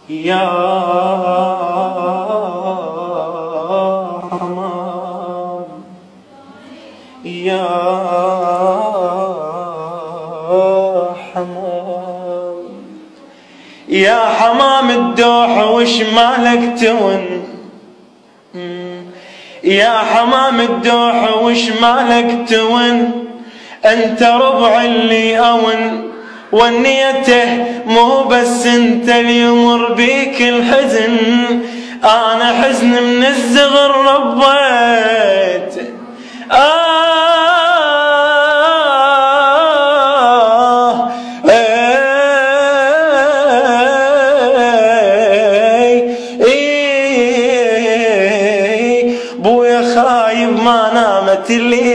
يا حمام يا حمام يا حمام الدوح وش مالك تون، يا حمام الدوح وش مالك تون، انت ربع اللي اون ونيته مو بس انت اللي يمر بيك الحزن، انا حزن من الصغر ربيت بويا خايب ما نامت الليل